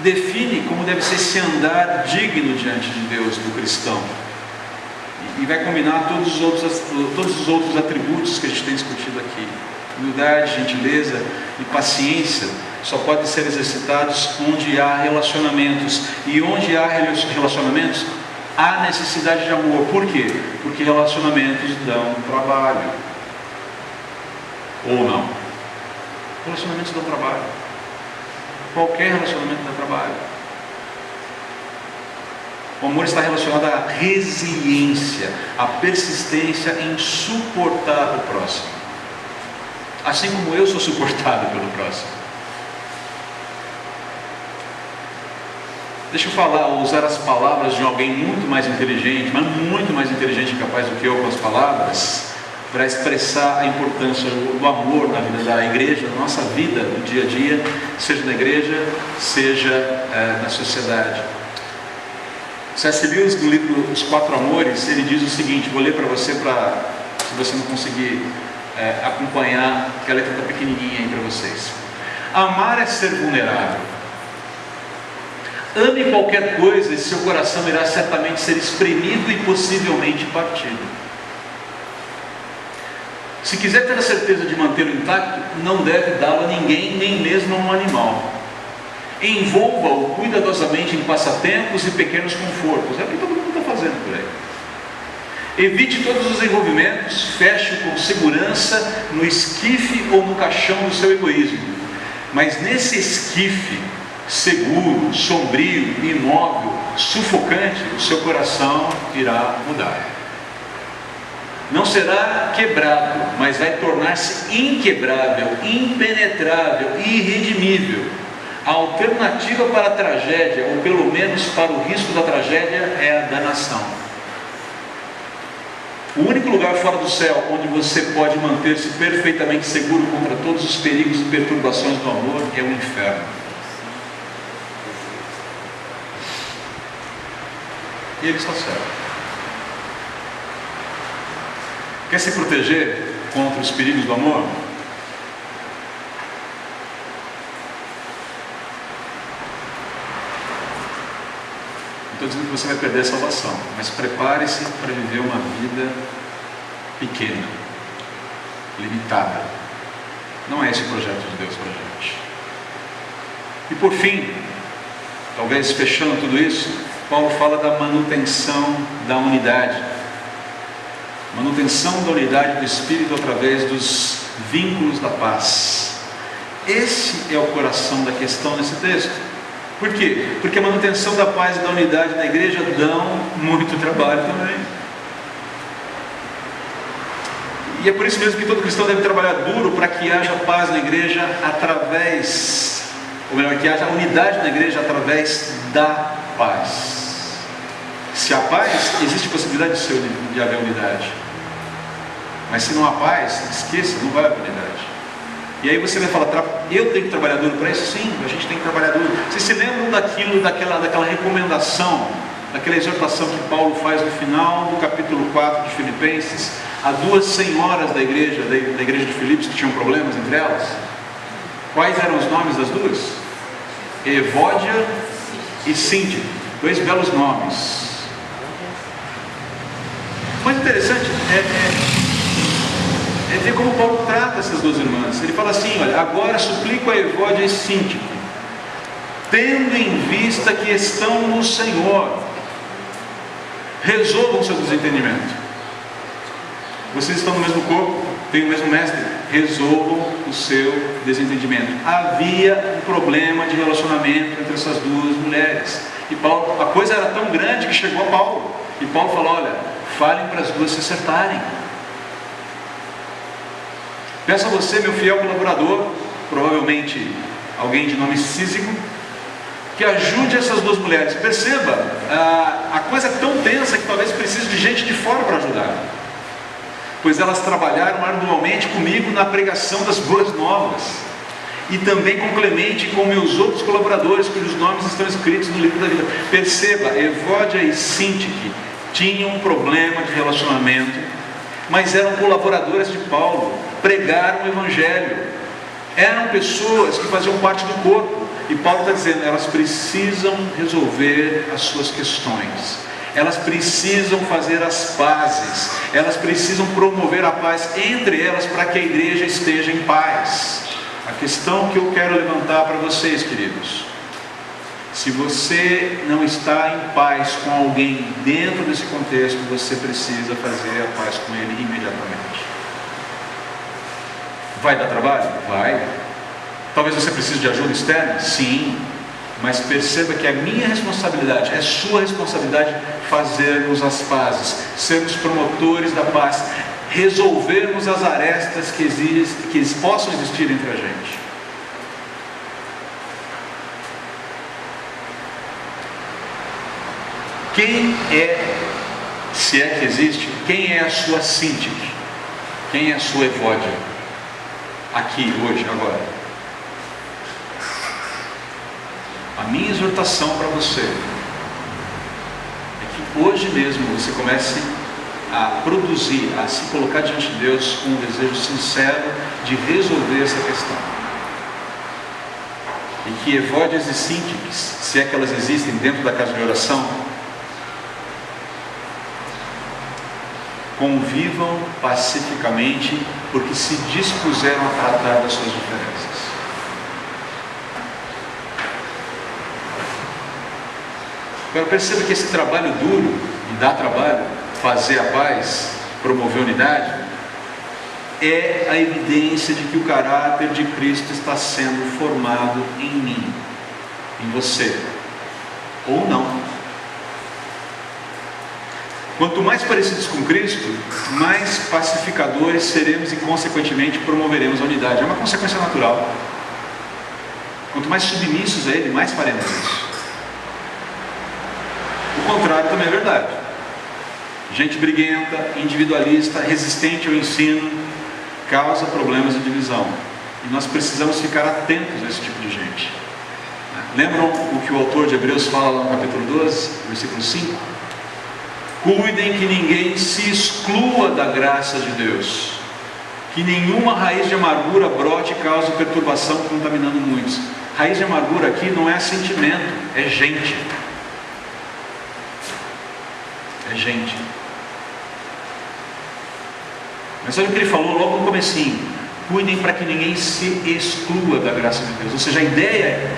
define como deve ser esse andar digno diante de Deus do cristão. E vai combinar todos os outros atributos que a gente tem discutido aqui. Humildade, gentileza e paciência só podem ser exercitados onde há relacionamentos. E onde há relacionamentos, há necessidade de amor. Por quê? Porque relacionamentos dão trabalho. Ou não? Relacionamentos dão trabalho. Qualquer relacionamento dá trabalho. O amor está relacionado à resiliência, à persistência em suportar o próximo, assim como eu sou suportado pelo próximo. Deixa eu usar as palavras de alguém muito mais inteligente, mas muito mais inteligente e capaz do que eu com as palavras, para expressar a importância do amor na vida da igreja, na nossa vida, no dia a dia, seja na igreja, seja na sociedade. C.S. Lewis, no livro Os Quatro Amores, ele diz o seguinte, vou ler para você, se você não conseguir acompanhar, porque a letra está pequenininha aí para vocês. Amar é ser vulnerável. Ame qualquer coisa e seu coração irá certamente ser espremido e possivelmente partido. Se quiser ter a certeza de mantê-lo intacto, não deve dá-lo a ninguém, nem mesmo a um animal. Envolva-o cuidadosamente em passatempos e pequenos confortos. É o que todo mundo está fazendo por aí. Evite todos os envolvimentos, feche-o com segurança no esquife ou no caixão do seu egoísmo. Mas nesse esquife seguro, sombrio, imóvel, sufocante, o seu coração irá mudar. Não será quebrado, mas vai tornar-se inquebrável, impenetrável e irredimível. A alternativa para a tragédia, ou pelo menos para o risco da tragédia, é a danação. O único lugar fora do céu onde você pode manter-se perfeitamente seguro contra todos os perigos e perturbações do amor é o inferno. E ele está certo. Quer se proteger contra os perigos do amor? Estou dizendo que você vai perder a salvação, mas prepare-se para viver uma vida pequena, limitada. Não é esse o projeto de Deus para a gente. E por fim, talvez fechando tudo isso, Paulo fala da manutenção da unidade. Manutenção da unidade do Espírito através dos vínculos da paz. Esse é o coração da questão nesse texto. Por quê? Porque a manutenção da paz e da unidade na igreja dão muito trabalho também. E é por isso mesmo que todo cristão deve trabalhar duro para que haja paz na igreja através, ou melhor, que haja unidade na igreja através da paz. Se há paz, existe possibilidade de haver unidade. Mas se não há paz, esqueça, não vai haver unidade. E aí você vai falar, eu tenho que trabalhar duro para isso? Sim, a gente tem que trabalhar duro. Vocês se lembram daquela recomendação, daquela exortação que Paulo faz no final do capítulo 4 de Filipenses, a duas senhoras da igreja de Filipos que tinham problemas entre elas? Quais eram os nomes das duas? Evódia e Síntique, dois belos nomes. Mas interessante é ver como Paulo trata essas duas irmãs. Ele fala assim, olha, agora suplico a Evódia e Síntique, tendo em vista que estão no Senhor, resolvam o seu desentendimento. Vocês estão no mesmo corpo, têm o mesmo mestre, resolvam o seu desentendimento. Havia um problema de relacionamento entre essas duas mulheres, e Paulo, a coisa era tão grande que chegou a Paulo, e Paulo falou, olha, falem para as duas se acertarem. Peço a você, meu fiel colaborador, provavelmente alguém de nome Císico, que ajude essas duas mulheres. Perceba, a coisa é tão tensa que talvez precise de gente de fora para ajudar, pois elas trabalharam arduamente comigo na pregação das boas novas, e também com Clemente e com meus outros colaboradores, cujos nomes estão escritos no livro da vida. Perceba, Evódia e Síntique tinham um problema de relacionamento, mas eram colaboradores de Paulo, pregaram o Evangelho, eram pessoas que faziam parte do corpo, e Paulo está dizendo, elas precisam resolver as suas questões, elas precisam fazer as pazes, elas precisam promover a paz entre elas para que a igreja esteja em paz. A questão que eu quero levantar para vocês, queridos, se você não está em paz com alguém dentro desse contexto, você precisa fazer a paz com ele imediatamente. Vai dar trabalho? Vai. Talvez você precise de ajuda externa? Sim. Mas perceba que a minha responsabilidade, é sua responsabilidade fazermos as pazes, sermos promotores da paz, resolvermos as arestas que possam existir entre a gente. Quem é, se é que existe, quem é a sua Síntique? Quem é a sua Evódia? Aqui, hoje, agora. A minha exortação para você é que hoje mesmo você comece a produzir, a se colocar diante de Deus com um desejo sincero de resolver essa questão. E que Evódias e Síntiques, se é que elas existem dentro da casa de oração, convivam pacificamente, porque se dispuseram a tratar das suas diferenças. Agora perceba que esse trabalho duro, e dá trabalho, fazer a paz, promover a unidade, é a evidência de que o caráter de Cristo está sendo formado em mim, em você, ou não. Quanto mais parecidos com Cristo, mais pacificadores seremos e consequentemente promoveremos a unidade. É uma consequência natural. Quanto mais submissos a Ele, mais faremos isso. O contrário também é verdade. Gente briguenta, individualista, resistente ao ensino, causa problemas de divisão. E nós precisamos ficar atentos a esse tipo de gente. Lembram o que o autor de Hebreus fala lá no capítulo 12, versículo 5? Cuidem que ninguém se exclua da graça de Deus, que nenhuma raiz de amargura brote e cause perturbação, contaminando muitos. Raiz de amargura aqui não é sentimento, é gente. É gente. Mas olha o que ele falou logo no comecinho: cuidem para que ninguém se exclua da graça de Deus. Ou seja, a ideia é,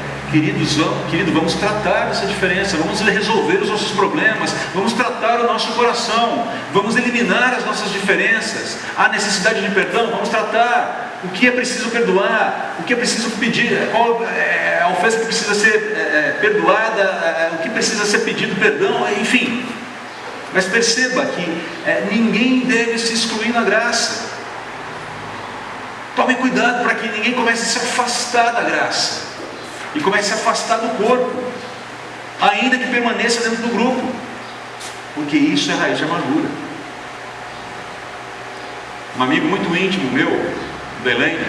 querido, vamos tratar dessa diferença, vamos resolver os nossos problemas, vamos tratar o nosso coração, vamos eliminar as nossas diferenças. Há necessidade de perdão, vamos tratar o que é preciso perdoar, o que é preciso pedir, qual é a ofensa que precisa ser perdoada, o que precisa ser pedido perdão, enfim. Mas perceba que ninguém deve se excluir na graça. Tome cuidado para que ninguém comece a se afastar da graça e comece a se afastar do corpo, ainda que permaneça dentro do grupo, porque isso é raiz de amargura. Um amigo muito íntimo meu, Belém,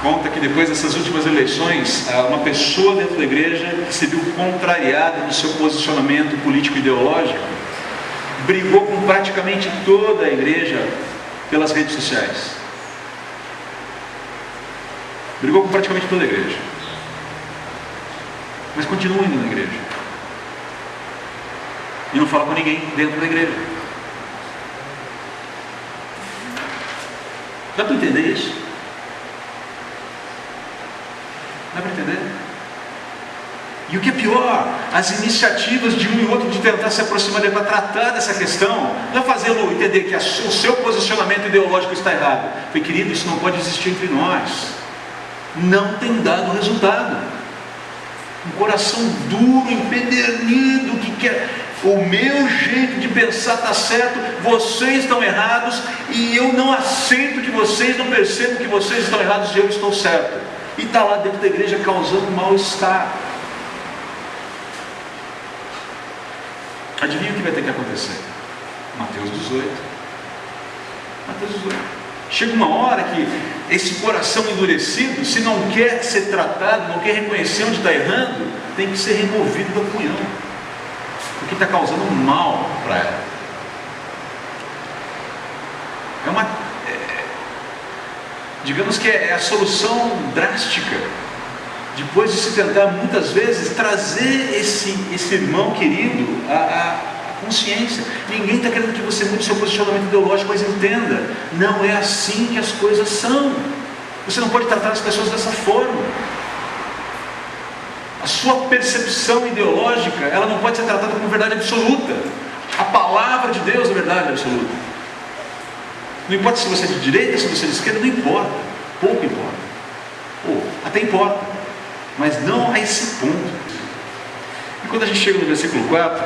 conta que depois dessas últimas eleições, uma pessoa dentro da igreja que se viu contrariada no seu posicionamento político ideológico, brigou com praticamente toda a igreja pelas redes sociais. Brigou com praticamente toda a igreja. Mas continua indo na igreja. E não fala com ninguém dentro da igreja. Dá para entender isso? Dá para entender? E o que é pior, as iniciativas de um e outro de tentar se aproximar dele para tratar dessa questão, não é fazê-lo entender que o seu posicionamento ideológico está errado. Foi, querido, isso não pode existir entre nós. Não tem dado resultado. Um coração duro, empedernido, que quer o meu jeito de pensar está certo, vocês estão errados, e eu não aceito que vocês não percebam que vocês estão errados e eu estou certo. E está lá dentro da igreja causando mal-estar. Adivinha o que vai ter que acontecer? Mateus 18. Mateus 18. Chega uma hora que esse coração endurecido, se não quer ser tratado, não quer reconhecer onde está errando, tem que ser removido da comunhão, porque está causando mal para ela. Digamos que é a solução drástica, depois de se tentar muitas vezes trazer esse irmão querido a consciência. Ninguém está querendo que você mude seu posicionamento ideológico, mas entenda, não é assim que as coisas são. Você não pode tratar as pessoas dessa forma. A sua percepção ideológica, ela não pode ser tratada como verdade absoluta. A palavra de Deus é verdade absoluta. Não importa se você é de direita, se você é de esquerda, não importa. Pouco importa. Ou até importa, mas não a esse ponto. E quando a gente chega no versículo 4,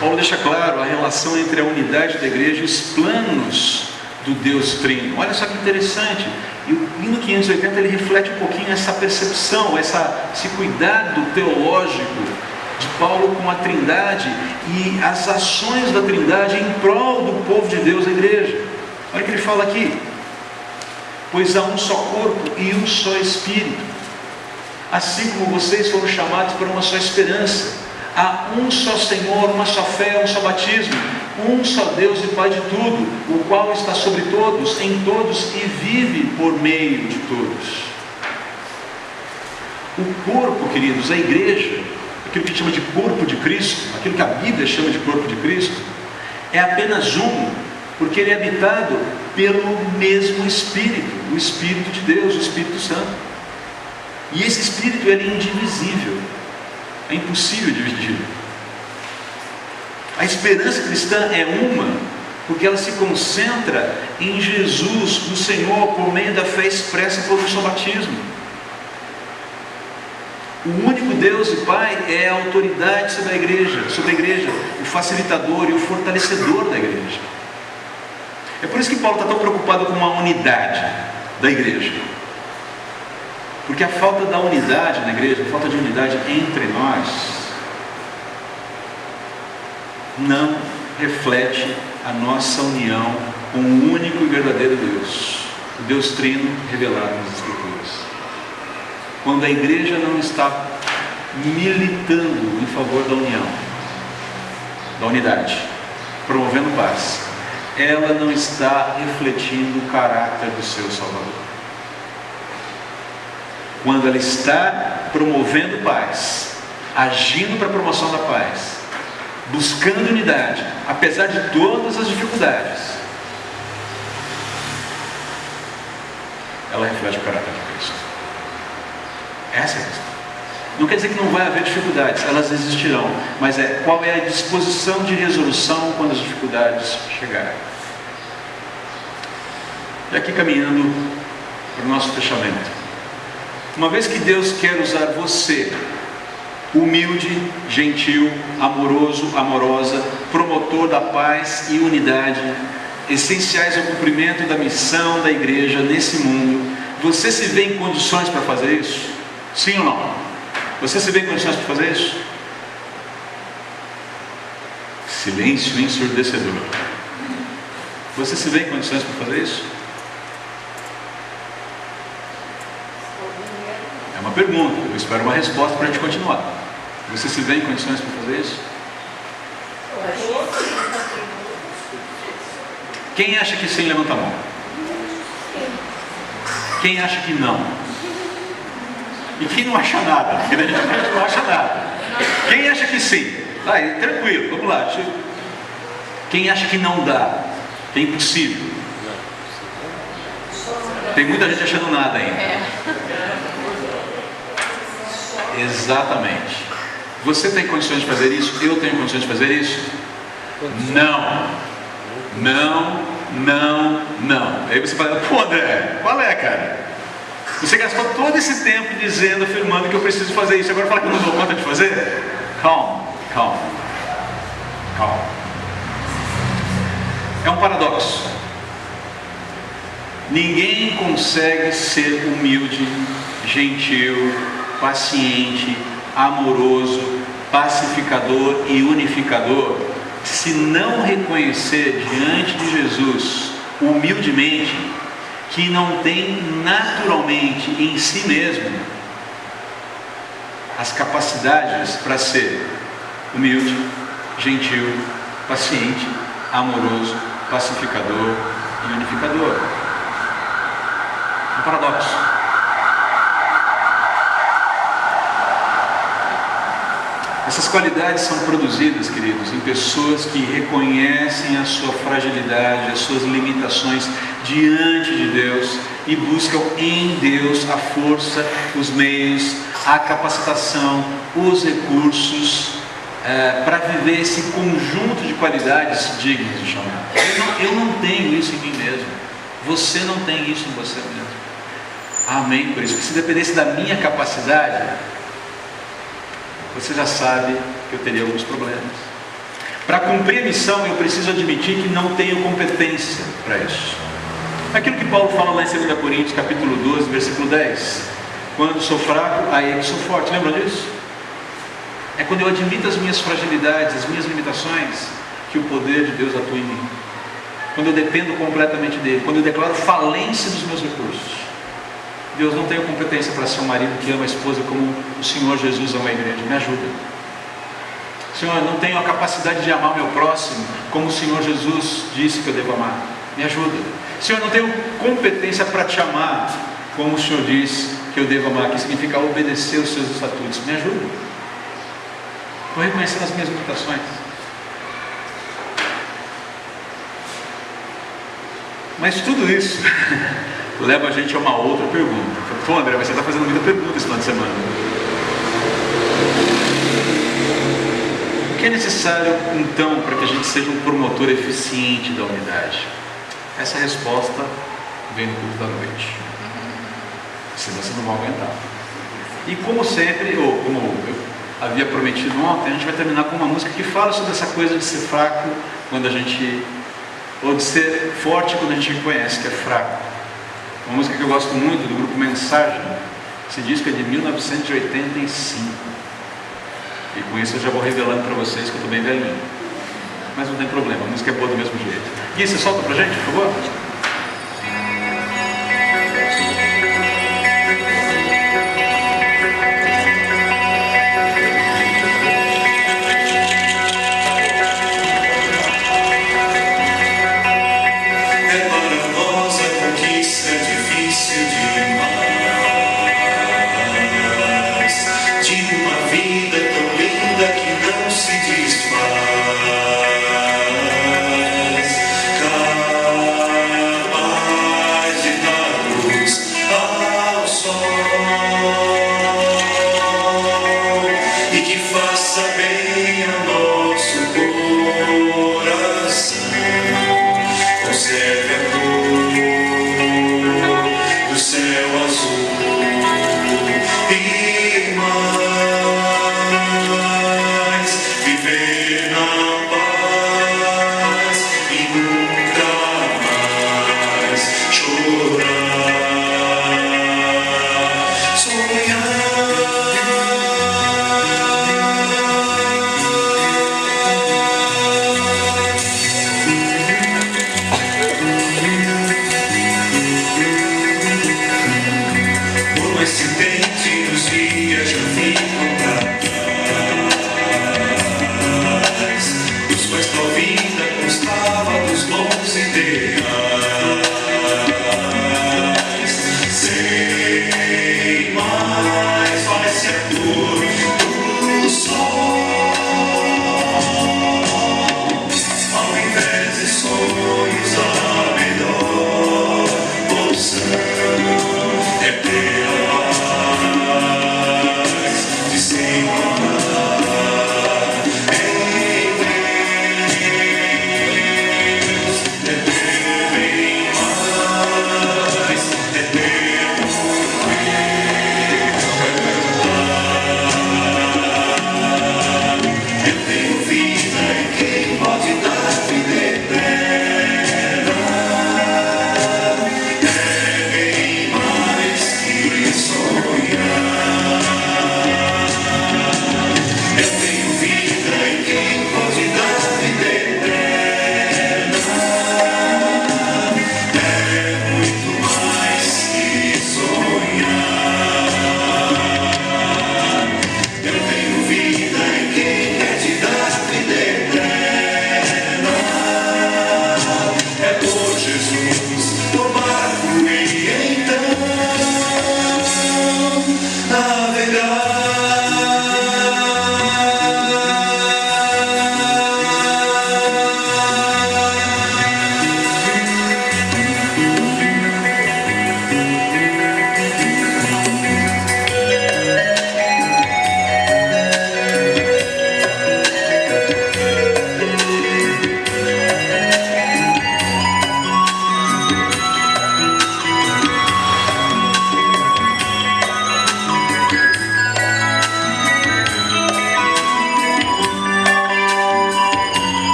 Paulo deixa claro a relação entre a unidade da igreja e os planos do Deus Trino. Olha só que interessante. E o hino 580 ele reflete um pouquinho essa percepção, esse cuidado teológico de Paulo com a Trindade e as ações da Trindade em prol do povo de Deus, a igreja. Olha o que ele fala aqui: pois há um só corpo e um só Espírito, assim como vocês foram chamados para uma só esperança. Há um só Senhor, uma só fé, um só batismo, um só Deus e Pai de tudo, o qual está sobre todos, em todos e vive por meio de todos. O corpo, queridos, a igreja, aquilo que a gente chama de corpo de Cristo, aquilo que a Bíblia chama de corpo de Cristo, é apenas um, porque ele é habitado pelo mesmo Espírito, o Espírito de Deus, o Espírito Santo. E esse Espírito, ele é indivisível. É impossível dividir. A esperança cristã é uma, porque ela se concentra em Jesus, no Senhor, por meio da fé expressa por um só batismo. O único Deus e Pai é a autoridade sobre a igreja, o facilitador e o fortalecedor da igreja. É por isso que Paulo está tão preocupado com a unidade da igreja. Porque a falta da unidade na igreja, a falta de unidade entre nós, não reflete a nossa união com o único e verdadeiro Deus, o Deus Trino revelado nas Escrituras. Quando a igreja não está militando em favor da união, da unidade, promovendo paz, ela não está refletindo o caráter do seu Salvador. Quando ela está promovendo paz, agindo para a promoção da paz, buscando unidade, apesar de todas as dificuldades, ela reflete o caráter de Cristo. Essa é a questão. Não quer dizer que não vai haver dificuldades, elas existirão, mas qual é a disposição de resolução quando as dificuldades chegarem. E aqui caminhando para o nosso fechamento. Uma vez que Deus quer usar você, humilde, gentil, amoroso, amorosa, promotor da paz e unidade, essenciais ao cumprimento da missão da igreja nesse mundo, você se vê em condições para fazer isso? Sim ou não? Você se vê em condições para fazer isso? Silêncio ensurdecedor. Você se vê em condições para fazer isso? É uma pergunta, eu espero uma resposta para a gente continuar. Você se vê em condições para fazer isso? Quem acha que sim, levanta a mão. Quem acha que não? E quem não acha nada? Porque a gente não acha nada. Quem acha que sim? Aí, tranquilo, vamos lá. Quem acha que não dá? Que é impossível? Tem muita gente achando nada ainda. Exatamente. Você tem condições de fazer isso? Eu tenho condições de fazer isso? Não. Não, não, não. Aí você fala, pô André, qual é, cara? Você gastou todo esse tempo dizendo, afirmando que eu preciso fazer isso. Agora fala que eu não dou conta de fazer? Calma, calma, calma. É um paradoxo. Ninguém consegue ser humilde, gentil, paciente, amoroso, pacificador e unificador se não reconhecer diante de Jesus, humildemente, que não tem naturalmente em si mesmo as capacidades para ser humilde, gentil, paciente, amoroso, pacificador e unificador. Um paradoxo. Essas qualidades são produzidas, queridos, em pessoas que reconhecem a sua fragilidade, as suas limitações diante de Deus e buscam em Deus a força, os meios, a capacitação, os recursos para viver esse conjunto de qualidades dignas de chamar. Eu não tenho isso em mim mesmo. Você não tem isso em você mesmo. Amém por isso. Porque se dependesse da minha capacidade, você já sabe que eu teria alguns problemas. Para cumprir a missão, eu preciso admitir que não tenho competência para isso. Aquilo que Paulo fala lá em 2 Coríntios, capítulo 12, versículo 10. Quando sou fraco, aí é que sou forte. Lembra disso? É quando eu admito as minhas fragilidades, as minhas limitações, que o poder de Deus atua em mim. Quando eu dependo completamente dele. Quando eu declaro falência dos meus recursos. Deus, não tenho competência para ser um marido que ama a esposa como o Senhor Jesus ama a igreja. Me ajuda. Senhor, não tenho a capacidade de amar o meu próximo como o Senhor Jesus disse que eu devo amar. Me ajuda. Senhor, não tenho competência para te amar como o Senhor disse que eu devo amar, que significa obedecer os seus estatutos. Me ajuda. Estou reconhecendo as minhas limitações. Mas tudo isso leva a gente a uma outra pergunta. Pô André, você está fazendo muita pergunta esse final de semana. O que é necessário então para que a gente seja um promotor eficiente da unidade? Essa resposta vem no culto da noite. Senão você não vai aguentar. E como sempre, ou como eu havia prometido ontem, a gente vai terminar com uma música que fala sobre essa coisa de ser fraco quando a gente, ou de ser forte quando a gente reconhece que é fraco. Uma música que eu gosto muito, do grupo Mensagem. Esse disco é de 1985. E com isso eu já vou revelando para vocês que eu estou bem velhinho. Mas não tem problema, a música é boa do mesmo jeito. Gui, você solta pra gente, por favor? Céu azul.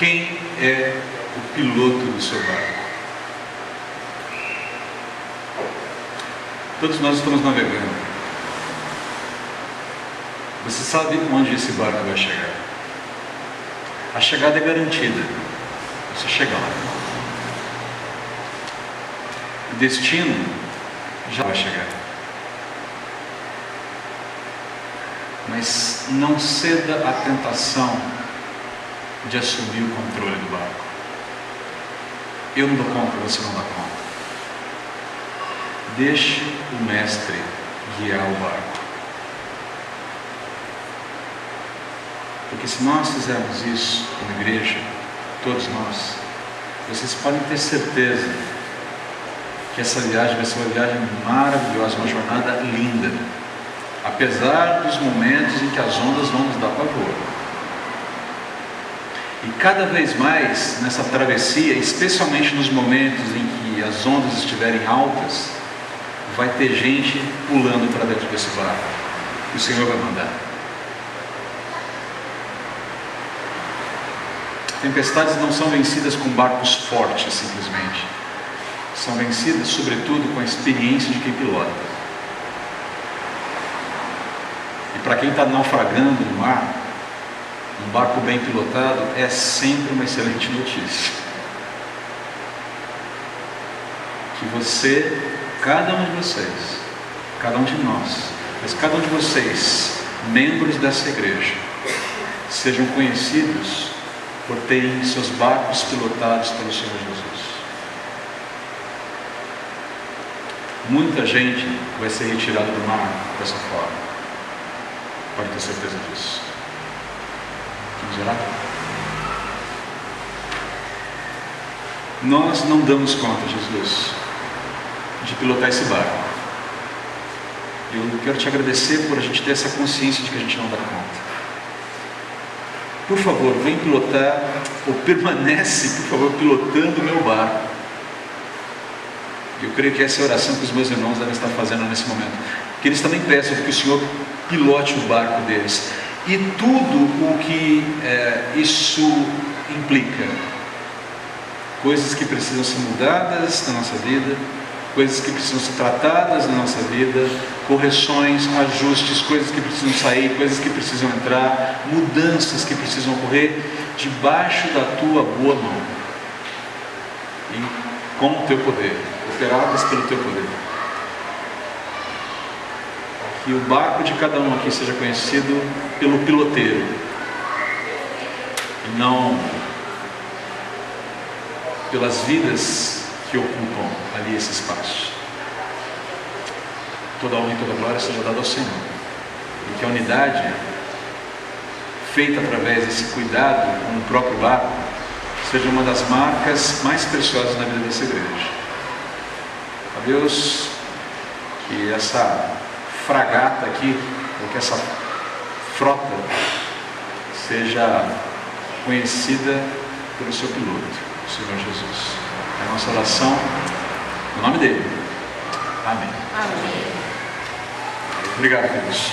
Quem é o piloto do seu barco? Todos nós estamos navegando. Você sabe onde esse barco vai chegar. A chegada é garantida. Você chega lá. O destino já vai chegar. Mas não ceda à tentação de assumir o controle do barco. Eu não dou conta, você não dá conta. Deixe o mestre guiar o barco. Porque se nós fizermos isso como igreja, todos nós, vocês podem ter certeza que essa viagem vai ser uma viagem maravilhosa, uma jornada linda, apesar dos momentos em que as ondas vão nos dar pavor. E cada vez mais nessa travessia, especialmente nos momentos em que as ondas estiverem altas, vai ter gente pulando para dentro desse barco que o Senhor vai mandar. Tempestades não são vencidas com barcos fortes simplesmente. São vencidas sobretudo com a experiência de quem pilota. E para quem está naufragando no mar, um barco bem pilotado é sempre uma excelente notícia. Que você, cada um de vocês, cada um de nós, mas cada um de vocês, membros dessa igreja, sejam conhecidos por terem seus barcos pilotados pelo Senhor Jesus. Muita gente vai ser retirada do mar dessa forma. Pode ter certeza disso. Vamos orar? Nós não damos conta, Jesus, de pilotar esse barco. Eu quero te agradecer por a gente ter essa consciência de que a gente não dá conta. Por favor, vem pilotar, ou permanece, por favor, pilotando o meu barco. Eu creio que essa é a oração que os meus irmãos devem estar fazendo nesse momento. Que eles também peçam que o Senhor pilote o barco deles. E tudo o que isso implica. Coisas que precisam ser mudadas na nossa vida, coisas que precisam ser tratadas na nossa vida, correções, ajustes, coisas que precisam sair, coisas que precisam entrar, mudanças que precisam ocorrer debaixo da tua boa mão e com o teu poder, operadas pelo teu poder. Que o barco de cada um aqui seja conhecido pelo piloteiro e não pelas vidas que ocupam ali esse espaço. Toda honra e toda glória seja dada ao Senhor, e que a unidade feita através desse cuidado com o próprio barco seja uma das marcas mais preciosas na vida dessa igreja. A Deus, que essa fragata aqui, ou que essa frota seja conhecida pelo seu piloto, o Senhor Jesus. É a nossa oração no nome dele. Amém. Amém. Obrigado, queridos.